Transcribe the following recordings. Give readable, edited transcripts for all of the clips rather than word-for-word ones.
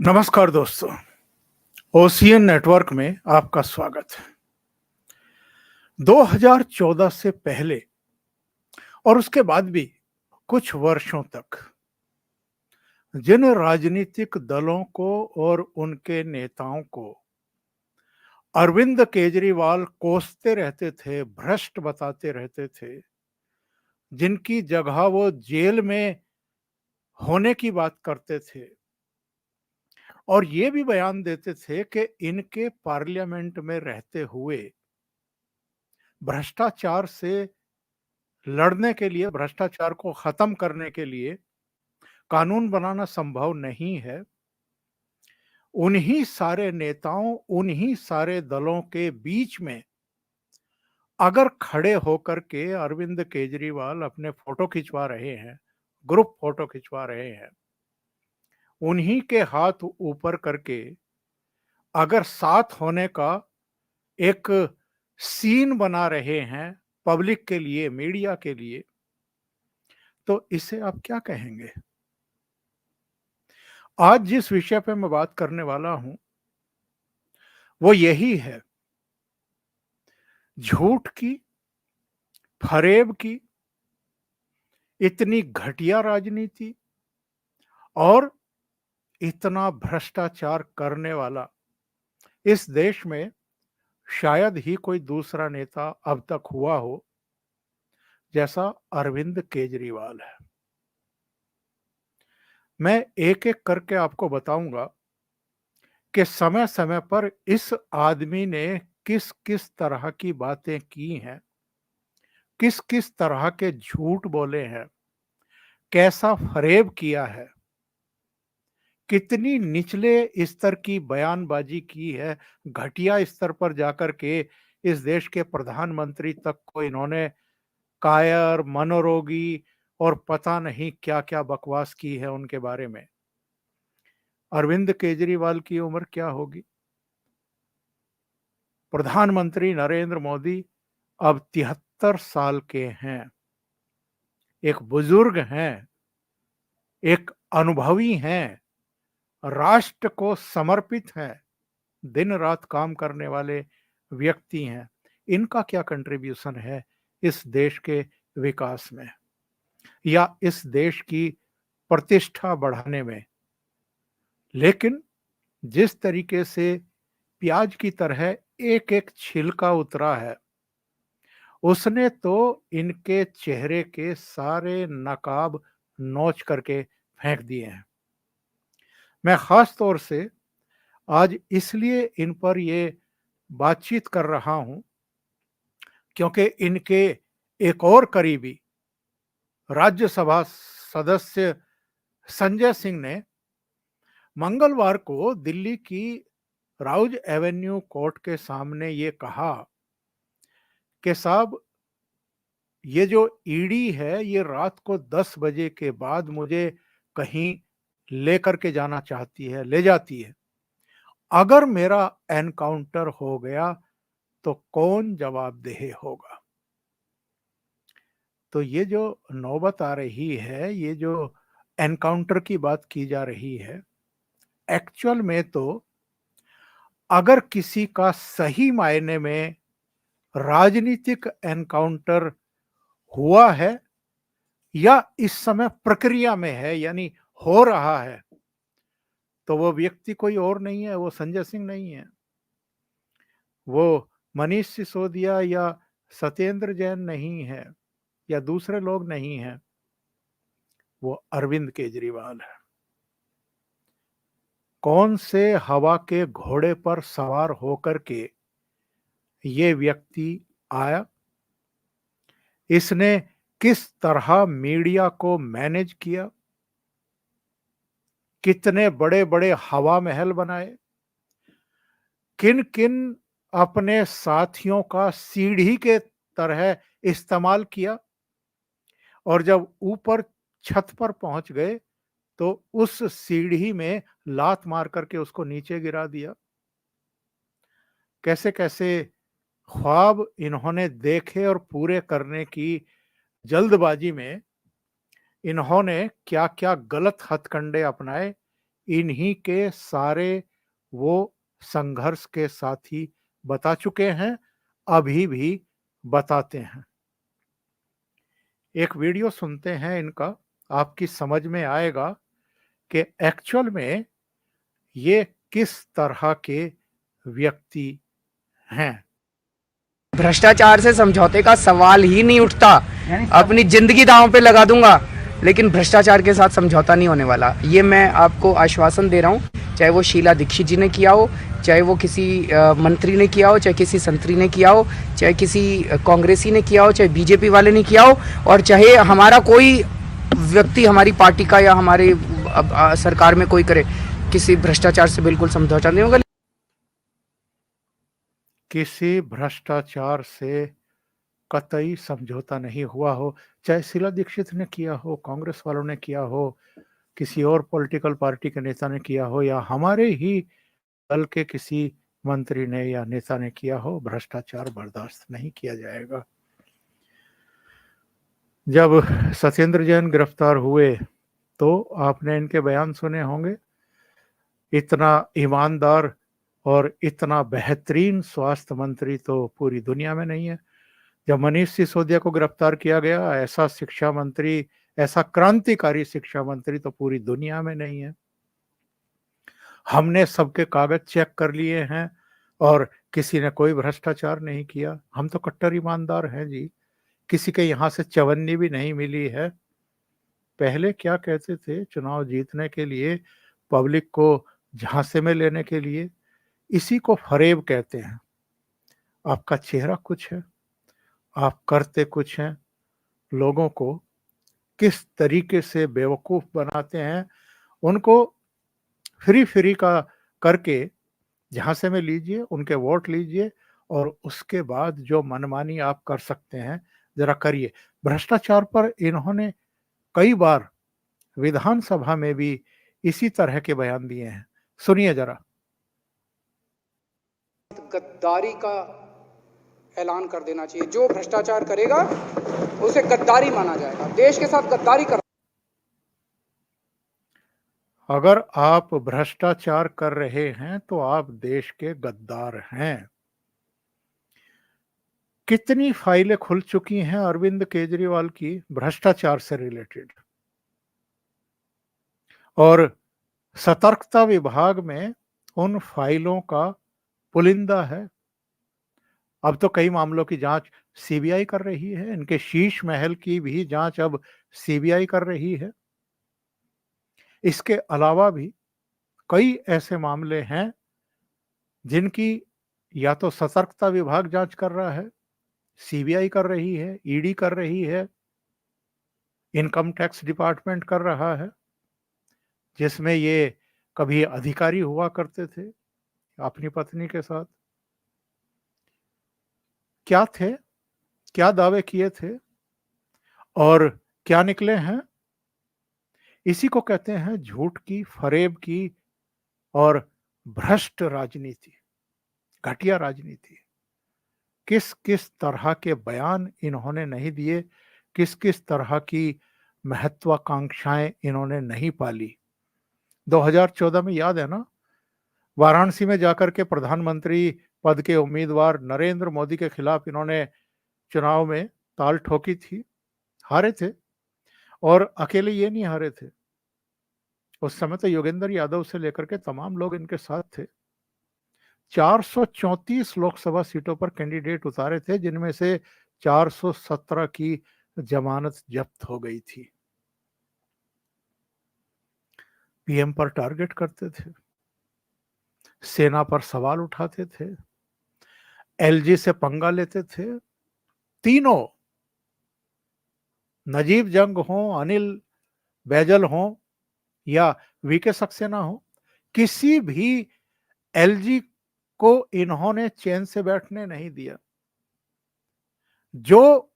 नमस्कार दोस्तों, ocean network में आपका स्वागत है। 2014 से पहले और उसके बाद भी कुछ वर्षों तक जिन राजनीतिक दलों को और उनके नेताओं को अरविंद केजरीवाल कोसते रहते थे, भ्रष्ट बताते रहते थे, जिनकी जगह वो जेल में होने की बात करते थे और ये भी बयान देते थे कि इनके पार्लियामेंट में रहते हुए भ्रष्टाचार से लड़ने के लिए, भ्रष्टाचार को खत्म करने के लिए कानून बनाना संभव नहीं है। उन्हीं सारे नेताओं, उन्हीं सारे दलों के बीच में अगर खड़े होकर के अरविंद केजरीवाल अपने फोटो खिंचवा रहे हैं, ग्रुप फोटो खिंचवा रहे हैं, उन्हीं के हाथ ऊपर करके अगर साथ होने का एक सीन बना रहे हैं पब्लिक के लिए, मीडिया के लिए, तो इसे आप क्या कहेंगे? आज जिस विषय पे मैं बात करने वाला हूं वो यही है, झूठ की, फरेब की, इतनी घटिया राजनीति और इतना भ्रष्टाचार करने वाला इस देश में शायद ही कोई दूसरा नेता अब तक हुआ हो जैसा अरविंद केजरीवाल है। मैं एक एक करके आपको बताऊंगा कि समय समय पर इस आदमी ने किस किस तरह की बातें की हैं, किस किस तरह के झूठ बोले हैं, कैसा फरेब किया है, कितनी निचले स्तर की बयानबाजी की है, घटिया स्तर पर जाकर के इस देश के प्रधानमंत्री तक को इन्होंने कायर, मनोरोगी और पता नहीं क्या-क्या बकवास की है उनके बारे में। अरविंद केजरीवाल की उम्र क्या होगी? प्रधानमंत्री नरेंद्र मोदी अब 73 साल के हैं, एक बुजुर्ग हैं, एक अनुभवी हैं, राष्ट्र को समर्पित हैं, दिन रात काम करने वाले व्यक्ति हैं। इनका क्या कंट्रीब्यूशन है इस देश के विकास में या इस देश की प्रतिष्ठा बढ़ाने में? लेकिन जिस तरीके से प्याज की तरह एक एक छिलका उतरा है, उसने तो इनके चेहरे के सारे नकाब नोच करके फेंक दिए हैं। मैं खास तौर से आज इसलिए इन पर ये बातचीत कर रहा हूं क्योंकि इनके एक और करीबी राज्यसभा सदस्य संजय सिंह ने मंगलवार को दिल्ली की राउज एवेन्यू कोर्ट के सामने ये कहा कि साहब, ये जो ईडी है ये रात को 10 बजे के बाद मुझे कहीं लेकर के जाना चाहती है, ले जाती है। अगर मेरा एनकाउंटर हो गया तो कौन जवाबदेह होगा? तो ये जो नौबत आ रही है, ये जो एनकाउंटर की बात की जा रही है, एक्चुअल में तो अगर किसी का सही मायने में राजनीतिक एनकाउंटर हुआ है या इस समय प्रक्रिया में है, यानी हो रहा है, तो वो व्यक्ति कोई और नहीं है, वो संजय सिंह नहीं है, वो मनीष सिसोदिया या सत्येंद्र जैन नहीं है या दूसरे लोग नहीं हैं, वो अरविंद केजरीवाल है। कौन से हवा के घोड़े पर सवार होकर के ये व्यक्ति आया, इसने किस तरह मीडिया को मैनेज किया, कितने बड़े बड़े हवा महल बनाए, किन किन अपने साथियों का सीढ़ी के तरह इस्तेमाल किया और जब ऊपर छत पर पहुंच गए तो उस सीढ़ी में लात मार करके उसको नीचे गिरा दिया। कैसे कैसे ख्वाब इन्होंने देखे और पूरे करने की जल्दबाजी में इन्होंने क्या क्या गलत हथकंडे अपनाए, इन्हीं के सारे वो संघर्ष के साथी बता चुके हैं, अभी भी बताते हैं। एक वीडियो सुनते हैं इनका, आपकी समझ में आएगा कि एक्चुअल में ये किस तरह के व्यक्ति हैं। भ्रष्टाचार से समझौते का सवाल ही नहीं उठता। अपनी जिंदगी दांव पे लगा दूंगा, लेकिन भ्रष्टाचार के साथ समझौता नहीं होने वाला। ये मैं आपको आश्वासन दे रहा हूँ। चाहे वो शीला दीक्षित जी ने किया हो, चाहे वो किसी मंत्री ने किया हो, चाहे किसी संतरी ने किया हो, चाहे किसी कांग्रेसी ने किया हो, चाहे बीजेपी वाले ने किया हो, और चाहे हमारा कोई व्यक्ति हमारी पार्टी का या हमारे सरकार में कोई करे, किसी भ्रष्टाचार से बिल्कुल समझौता नहीं होगा। किसी भ्रष्टाचार से कतई समझौता नहीं हुआ हो, चाहे शीला दीक्षित ने किया हो, कांग्रेस वालों ने किया हो, किसी और पॉलिटिकल पार्टी के नेता ने किया हो, या हमारे ही दल के किसी मंत्री ने या नेता ने किया हो, भ्रष्टाचार बर्दाश्त नहीं किया जाएगा। जब सत्येंद्र जैन गिरफ्तार हुए तो आपने इनके बयान सुने होंगे। इतना ईमानदार और इतना बेहतरीन स्वास्थ्य मंत्री तो पूरी दुनिया में नहीं है। जब मनीष सिसोदिया को गिरफ्तार किया गया, ऐसा शिक्षा मंत्री, ऐसा क्रांतिकारी शिक्षा मंत्री तो पूरी दुनिया में नहीं है। हमने सबके कागज चेक कर लिए हैं और किसी ने कोई भ्रष्टाचार नहीं किया। हम तो कट्टर ईमानदार हैं जी, किसी के यहाँ से चवन्नी भी नहीं मिली है। पहले क्या कहते थे, चुनाव जीतने के लिए, पब्लिक को झांसे में लेने के लिए, इसी को फरेब कहते हैं। आपका चेहरा कुछ है, आप करते कुछ हैं, लोगों को किस तरीके से बेवकूफ बनाते हैं, उनको फ्री का करके झांसे में लीजिए, उनके वोट लीजिए और उसके बाद जो मनमानी आप कर सकते हैं जरा करिए। भ्रष्टाचार पर इन्होंने कई बार विधानसभा में भी इसी तरह के बयान दिए हैं, सुनिए जरा। गद्दारी का ऐलान कर देना चाहिए। जो भ्रष्टाचार करेगा उसे गद्दारी माना जाएगा। देश के साथ गद्दारी कर अगर आप भ्रष्टाचार कर रहे हैं तो आप देश के गद्दार हैं। कितनी फाइलें खुल चुकी हैं अरविंद केजरीवाल की भ्रष्टाचार से रिलेटेड, और सतर्कता विभाग में उन फाइलों का पुलिंदा है। अब तो कई मामलों की जांच सीबीआई कर रही है, इनके शीश महल की भी जांच अब सीबीआई कर रही है। इसके अलावा भी कई ऐसे मामले हैं जिनकी या तो सतर्कता विभाग जांच कर रहा है, सीबीआई कर रही है, ईडी कर रही है, इनकम टैक्स डिपार्टमेंट कर रहा है, जिसमें ये कभी अधिकारी हुआ करते थे अपनी पत्नी के साथ। क्या थे, क्या दावे किए थे और क्या निकले हैं, इसी को कहते हैं झूठ की, फरेब की और भ्रष्ट राजनीति, घटिया राजनीति। किस किस तरह के बयान इन्होंने नहीं दिए, किस किस तरह की महत्वाकांक्षाएं इन्होंने नहीं पाली। 2014 में याद है ना, वाराणसी में जाकर के प्रधानमंत्री पद के उम्मीदवार नरेंद्र मोदी के खिलाफ इन्होंने चुनाव में ताल ठोकी थी, हारे थे। और अकेले ये नहीं हारे थे, उस समय तो योगेंद्र यादव से लेकर के तमाम लोग इनके साथ थे। 434 लोकसभा सीटों पर कैंडिडेट उतारे थे, जिनमें से 417 की जमानत जब्त हो गई थी। पीएम पर टारगेट करते थे, सेना पर सवाल उठाते थे, एलजी से पंगा लेते थे। तीनों, नजीब जंग हो, अनिल बैजल हो या वीके सक्सेना हो, किसी भी एलजी को इन्होंने चैन से बैठने नहीं दिया। जो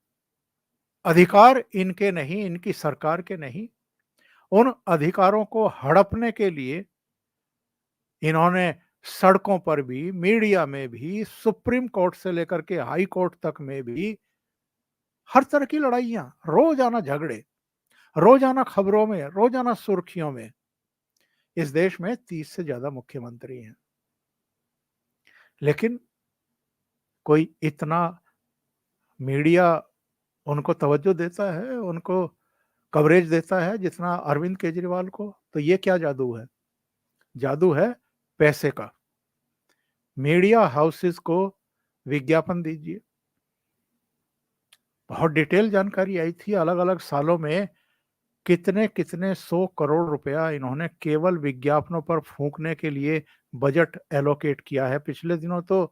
अधिकार इनके नहीं, इनकी सरकार के नहीं, उन अधिकारों को हड़पने के लिए इन्होंने सड़कों पर भी, मीडिया में भी, सुप्रीम कोर्ट से लेकर के हाई कोर्ट तक में भी हर तरह की लड़ाइयां, रोजाना झगड़े, रोजाना खबरों में, रोजाना सुर्खियों में। इस देश में 30 से ज्यादा मुख्यमंत्री हैं, लेकिन कोई इतना मीडिया उनको तवज्जो देता है, उनको कवरेज देता है जितना अरविंद केजरीवाल को। तो ये क्या जादू है? जादू है पैसे का। मीडिया हाउसेस को विज्ञापन दीजिए। बहुत डिटेल जानकारी आई थी, अलग अलग सालों में कितने कितने 100 करोड़ रुपया इन्होंने केवल विज्ञापनों पर फूंकने के लिए बजट एलोकेट किया है। पिछले दिनों तो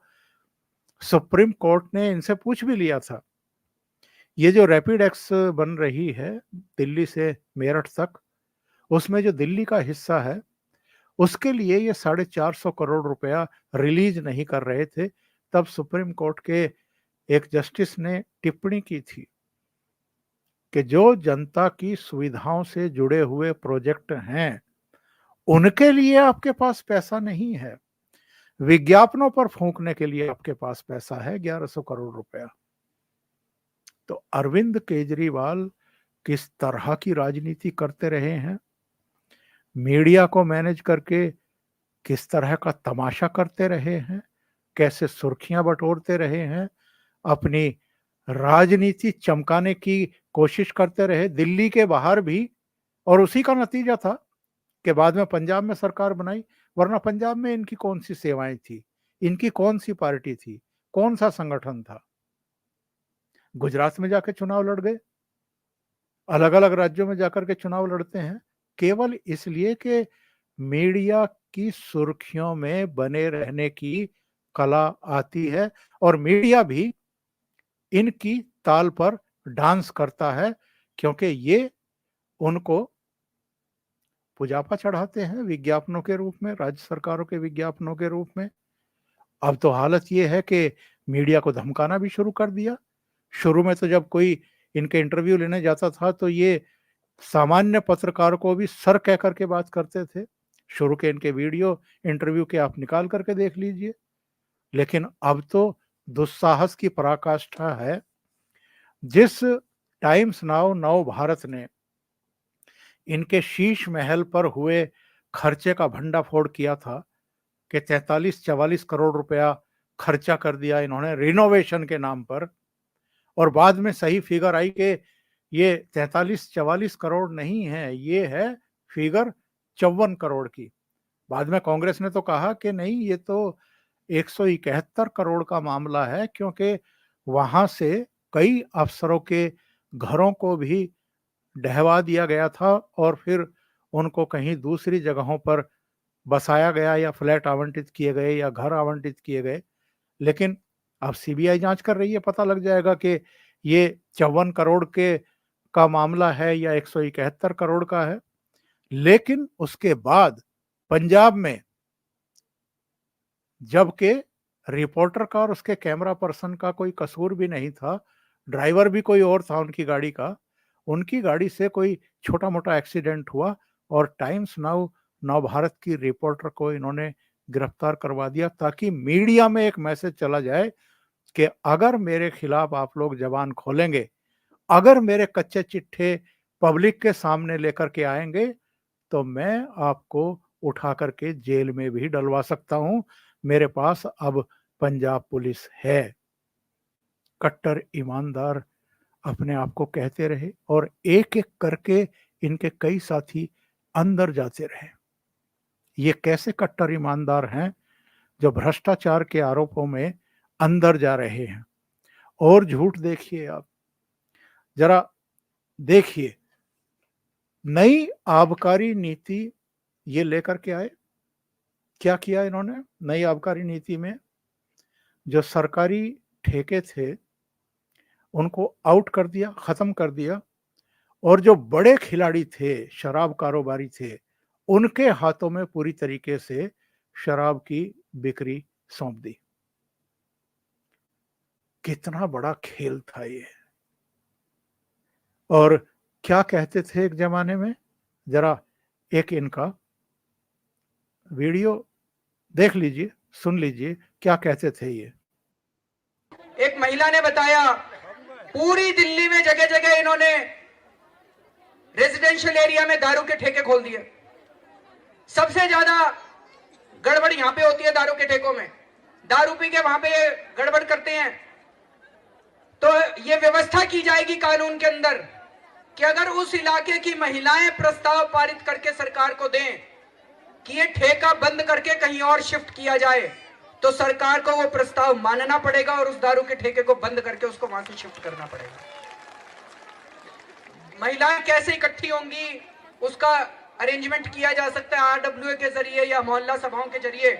सुप्रीम कोर्ट ने इनसे पूछ भी लिया था। ये जो रैपिड एक्स बन रही है दिल्ली से मेरठ तक, उसमें जो दिल्ली का हिस्सा है उसके लिए ये 450 करोड़ रुपया रिलीज नहीं कर रहे थे। तब सुप्रीम कोर्ट के एक जस्टिस ने टिप्पणी की थी कि जो जनता की सुविधाओं से जुड़े हुए प्रोजेक्ट हैं उनके लिए आपके पास पैसा नहीं है, विज्ञापनों पर फूंकने के लिए आपके पास पैसा है 1100 करोड़ रुपया। तो अरविंद केजरीवाल किस तरह की राजनीति करते रहे हैं, मीडिया को मैनेज करके किस तरह का तमाशा करते रहे हैं, कैसे सुर्खियां बटोरते रहे हैं, अपनी राजनीति चमकाने की कोशिश करते रहे दिल्ली के बाहर भी। और उसी का नतीजा था कि बाद में पंजाब में सरकार बनाई, वरना पंजाब में इनकी कौन सी सेवाएं थी, इनकी कौन सी पार्टी थी, कौन सा संगठन था। गुजरात में जाकर चुनाव लड़ गए, अलग अलग राज्यों में जाकर के चुनाव लड़ते हैं केवल इसलिए कि मीडिया की सुर्खियों में बने रहने की कला आती है और मीडिया भी इनकी ताल पर डांस करता है, क्योंकि ये उनको पुजापा चढ़ाते हैं विज्ञापनों के रूप में, राज्य सरकारों के विज्ञापनों के रूप में। अब तो हालत ये है कि मीडिया को धमकाना भी शुरू कर दिया। शुरू में तो जब कोई इनके इंटरव्यू लेने जाता था तो ये सामान्य पत्रकार को भी सर कह करके बात करते थे। शुरू के इनके वीडियो इंटरव्यू के आप निकाल करके देख लीजिए। लेकिन अब तो दुस्साहस की पराकाष्ठा है। जिस टाइम्स नाउ नव भारत ने इनके शीश महल पर हुए खर्चे का भंडाफोड़ किया था कि 43-44 करोड़ रुपया खर्चा कर दिया इन्होंने रिनोवेशन के नाम पर, और बाद में सही फिगर आई कि ये 43-44 करोड़ नहीं है, ये है फिगर 54 करोड़ की। बाद में कांग्रेस ने तो कहा कि नहीं, ये तो 171 करोड़ का मामला है, क्योंकि वहां से कई अफसरों के घरों को भी ढहवा दिया गया था और फिर उनको कहीं दूसरी जगहों पर बसाया गया या फ्लैट आवंटित किए गए या घर आवंटित किए गए। लेकिन अब सीबीआई जांच कर रही है, पता लग जाएगा कि ये 54 करोड़ के का मामला है या 171 करोड़ का है। लेकिन उसके बाद पंजाब में जबकि रिपोर्टर का और उसके कैमरा पर्सन का कोई कसूर भी नहीं था, ड्राइवर भी कोई और था उनकी गाड़ी का, उनकी गाड़ी से कोई छोटा मोटा एक्सीडेंट हुआ और टाइम्स नाउ नव भारत की रिपोर्टर को इन्होंने गिरफ्तार करवा दिया, ताकि मीडिया में एक मैसेज चला जाए कि अगर मेरे खिलाफ आप लोग जबान खोलेंगे, अगर मेरे कच्चे चिट्ठे पब्लिक के सामने लेकर के आएंगे, तो मैं आपको उठा करके जेल में भी डलवा सकता हूं। मेरे पास अब पंजाब पुलिस है। कट्टर ईमानदार अपने आप को कहते रहे और एक एक करके इनके कई साथी अंदर जाते रहे। ये कैसे कट्टर ईमानदार हैं जो भ्रष्टाचार के आरोपों में अंदर जा रहे हैं? और झूठ देखिए, आप जरा देखिए, नई आबकारी नीति ये लेकर के आए। क्या किया इन्होंने नई आबकारी नीति में? जो सरकारी ठेके थे उनको आउट कर दिया, खत्म कर दिया, और जो बड़े खिलाड़ी थे, शराब कारोबारी थे, उनके हाथों में पूरी तरीके से शराब की बिक्री सौंप दी। कितना बड़ा खेल था ये। और क्या कहते थे एक जमाने में, जरा एक इनका वीडियो देख लीजिए, सुन लीजिए क्या कहते थे ये। एक महिला ने बताया, पूरी दिल्ली में जगह जगह इन्होंने रेजिडेंशियल एरिया में दारू के ठेके खोल दिए। सबसे ज्यादा गड़बड़ यहां पे होती है दारू के ठेकों में। दारू पी के वहां पे ये गड़बड़ करते हैं। तो ये व्यवस्था की जाएगी कानून के अंदर कि अगर उस इलाके की महिलाएं प्रस्ताव पारित करके सरकार को दें कि ये ठेका बंद करके कहीं और शिफ्ट किया जाए, तो सरकार को वो प्रस्ताव मानना पड़ेगा और उस दारू के ठेके को बंद करके उसको वहां से शिफ्ट करना पड़ेगा। महिलाएं कैसे इकट्ठी होंगी उसका अरेंजमेंट किया जा सकता है आरडब्ल्यूए के जरिए या मोहल्ला सभाओं के जरिए,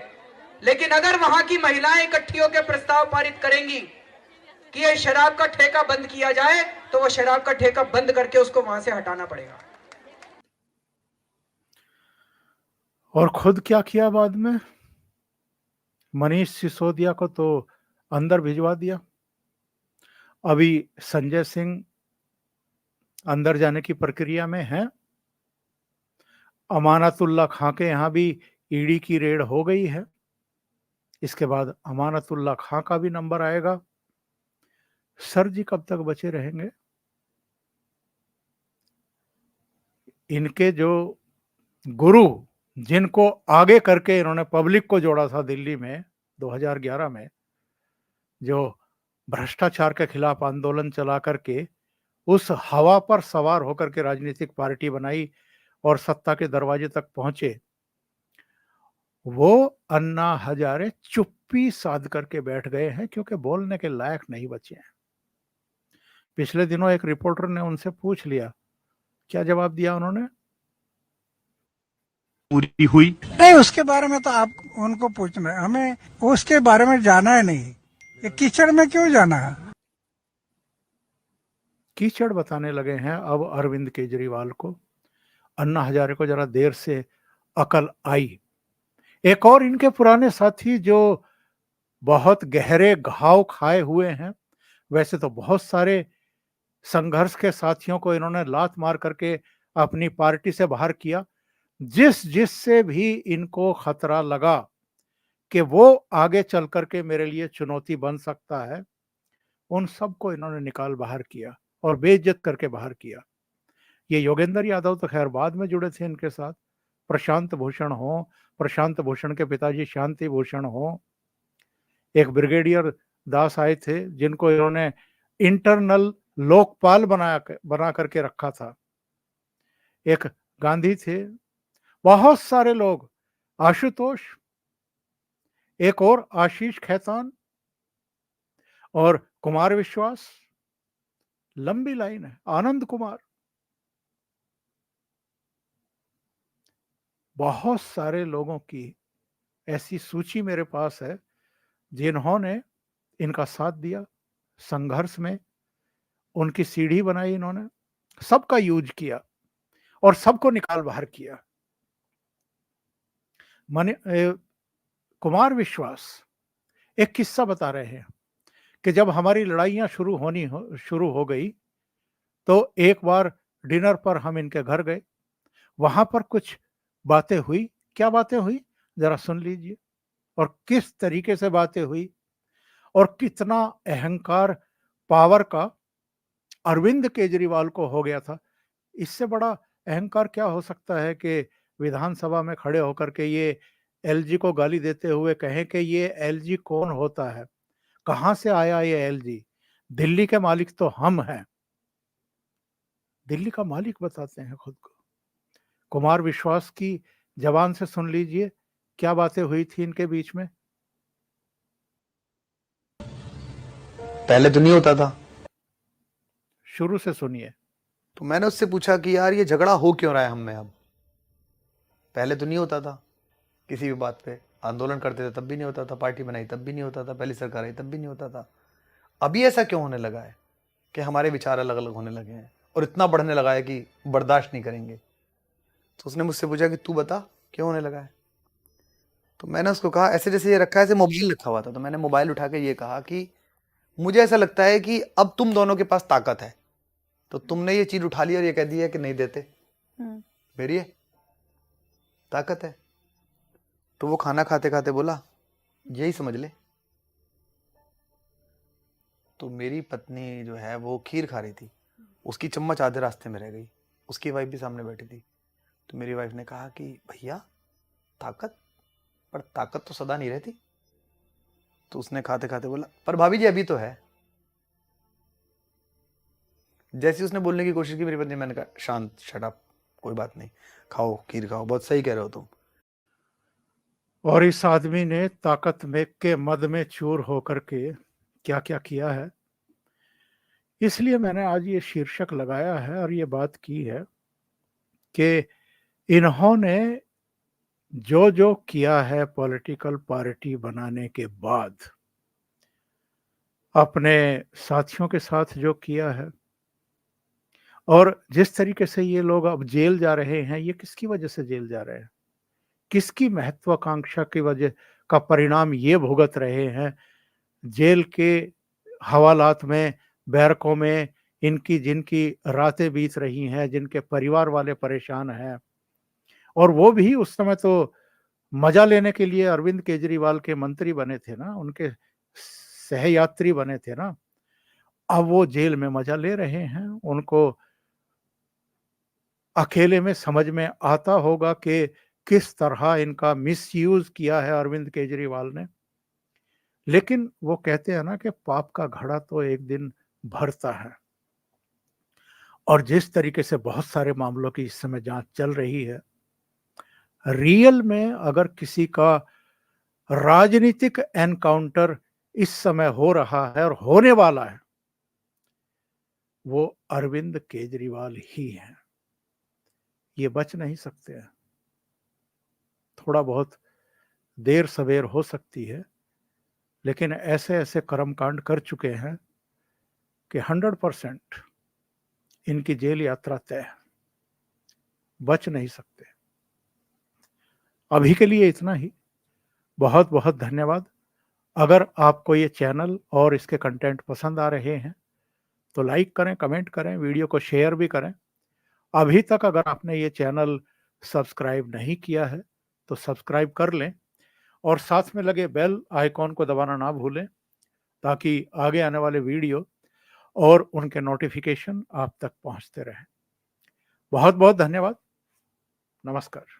लेकिन अगर वहां की महिलाएं इकट्ठी होकर प्रस्ताव पारित करेंगी कि ये शराब का ठेका बंद किया जाए, तो वो शराब का ठेका बंद करके उसको वहां से हटाना पड़ेगा। और खुद क्या किया बाद में? मनीष सिसोदिया को तो अंदर भिजवा दिया। अभी संजय सिंह अंदर जाने की प्रक्रिया में है। अमानतुल्लाह खां के यहां भी ईडी की रेड हो गई है। इसके बाद अमानतुल्लाह खां का भी नंबर आएगा। सर जी कब तक बचे रहेंगे? इनके जो गुरु, जिनको आगे करके इन्होंने पब्लिक को जोड़ा था दिल्ली में 2011 में, जो भ्रष्टाचार के खिलाफ आंदोलन चला करके उस हवा पर सवार होकर के राजनीतिक पार्टी बनाई और सत्ता के दरवाजे तक पहुंचे, वो अन्ना हजारे चुप्पी साध करके बैठ गए हैं क्योंकि बोलने के लायक नहीं बचे हैं। पिछले दिनों एक रिपोर्टर ने उनसे पूछ लिया, क्या जवाब दिया उन्होंने? पूरी हुई नहीं, उसके बारे में तो आप उनको पूछना है, हमें उसके बारे में जाना है नहीं। ये कीचड़ में क्यों जाना है? कीचड़ बताने लगे हैं अब अरविंद केजरीवाल को। अन्ना हजारे को जरा देर से अकल आई। एक और इनके पुराने साथी जो बहुत गहरे घाव खाए हुए हैं, वैसे तो बहुत सारे संघर्ष के साथियों को इन्होंने लात मार करके अपनी पार्टी से बाहर किया। जिससे भी इनको खतरा लगा कि वो आगे चल करके मेरे लिए चुनौती बन सकता है, उन सबको इन्होंने निकाल बाहर किया और बेइज्जत करके बाहर किया। ये योगेंद्र यादव तो खैर बाद में जुड़े थे इनके साथ। प्रशांत भूषण हो, प्रशांत भूषण के पिताजी शांति भूषण हो, एक ब्रिगेडियर दास आए थे जिनको इन्होंने इंटरनल लोकपाल बना करके रखा था। एक गांधी थे, बहुत सारे लोग, आशुतोष, एक और आशीष खैतान और कुमार विश्वास, लंबी लाइन है, आनंद कुमार, बहुत सारे लोगों की ऐसी सूची मेरे पास है जिन्होंने इनका साथ दिया संघर्ष में। उनकी सीढ़ी बनाई इन्होंने, सबका यूज किया और सबको निकाल बाहर किया। कुमार विश्वास एक किस्सा बता रहे हैं कि जब हमारी लड़ाइयां शुरू हो गई तो एक बार डिनर पर हम इनके घर गए। वहां पर कुछ बातें हुई। क्या बातें हुई जरा सुन लीजिए, और किस तरीके से बातें हुई और कितना अहंकार पावर का अरविंद केजरीवाल को हो गया था। इससे बड़ा अहंकार क्या हो सकता है कि विधानसभा में खड़े होकर के ये एलजी को गाली देते हुए कहें कि ये एलजी कौन होता है, कहां से आया ये एलजी, दिल्ली के मालिक तो हम हैं। दिल्ली का मालिक बताते हैं खुद को। कुमार विश्वास की जबान से सुन लीजिए क्या बातें हुई थी इनके बीच में। पहले तो नहीं होता था। शुरू से सुनिए। तो मैंने उससे पूछा कि यार ये झगड़ा हो क्यों रहा है हम में अब? पहले तो नहीं होता था, किसी भी बात पे आंदोलन करते थे तब भी नहीं होता था, पार्टी बनाई तब भी नहीं होता था, पहली सरकार आई तब भी नहीं होता था। अभी ऐसा क्यों होने लगा है कि हमारे विचार अलग अलग होने लगे हैं और इतना बढ़ने लगा है कि बर्दाश्त नहीं करेंगे? तो उसने मुझसे पूछा कि तू बता क्यों होने लगा है। तो मैंने उसको कहा, ऐसे जैसे ये रखा है, ऐसे मोबाइल रखा हुआ था, तो मैंने मोबाइल उठा के ये कहा कि मुझे ऐसा लगता है कि अब तुम दोनों के पास ताकत है, तो तुमने ये चीज उठा ली और ये कह दी है कि नहीं देते, मेरी ये ताकत है। तो वो खाना खाते खाते बोला, यही समझ ले। तो मेरी पत्नी जो है वो खीर खा रही थी, उसकी चम्मच आधे रास्ते में रह गई, उसकी वाइफ भी सामने बैठी थी। तो मेरी वाइफ ने कहा कि भैया ताकत, पर ताकत तो सदा नहीं रहती। तो उसने खाते खाते बोला, पर भाभी जी अभी तो है। जैसे उसने बोलने की कोशिश की मेरी पत्नी, मैंने कहा शांत, शट अप, कोई बात नहीं, खाओ खीर खाओ, बहुत सही कह रहे हो तुम। और इस आदमी ने ताकत में के मद में चूर होकर के क्या क्या किया है, इसलिए मैंने आज ये शीर्षक लगाया है और ये बात की है कि इन्होंने जो जो किया है पॉलिटिकल पार्टी बनाने के बाद, अपने साथियों के साथ जो किया है, और जिस तरीके से ये लोग अब जेल जा रहे हैं, ये किसकी वजह से जेल जा रहे हैं, किसकी महत्वाकांक्षा की वजह का परिणाम ये भुगत रहे हैं। जेल के हवालात में, बैरकों में इनकी जिनकी रातें बीत रही हैं, जिनके परिवार वाले परेशान हैं, और वो भी उस समय तो मजा लेने के लिए अरविंद केजरीवाल के मंत्री बने थे ना, उनके सहयात्री बने थे ना। अब वो जेल में मजा ले रहे हैं। उनको अकेले में समझ में आता होगा कि किस तरह इनका मिसयूज किया है अरविंद केजरीवाल ने। लेकिन वो कहते हैं ना कि पाप का घड़ा तो एक दिन भरता है, और जिस तरीके से बहुत सारे मामलों की इस समय जांच चल रही है, रियल में अगर किसी का राजनीतिक एनकाउंटर इस समय हो रहा है और होने वाला है, वो अरविंद केजरीवाल ही हैं। ये बच नहीं सकते हैं। थोड़ा बहुत देर सवेर हो सकती है, लेकिन ऐसे ऐसे कर्मकांड कर चुके हैं कि 100% इनकी जेल यात्रा तय है, बच नहीं सकते। अभी के लिए इतना ही। बहुत बहुत धन्यवाद। अगर आपको ये चैनल और इसके कंटेंट पसंद आ रहे हैं तो लाइक करें, कमेंट करें, वीडियो को शेयर भी करें। अभी तक अगर आपने ये चैनल सब्सक्राइब नहीं किया है तो सब्सक्राइब कर लें, और साथ में लगे बेल आइकॉन को दबाना ना भूलें, ताकि आगे आने वाले वीडियो और उनके नोटिफिकेशन आप तक पहुंचते रहें। बहुत बहुत धन्यवाद। नमस्कार।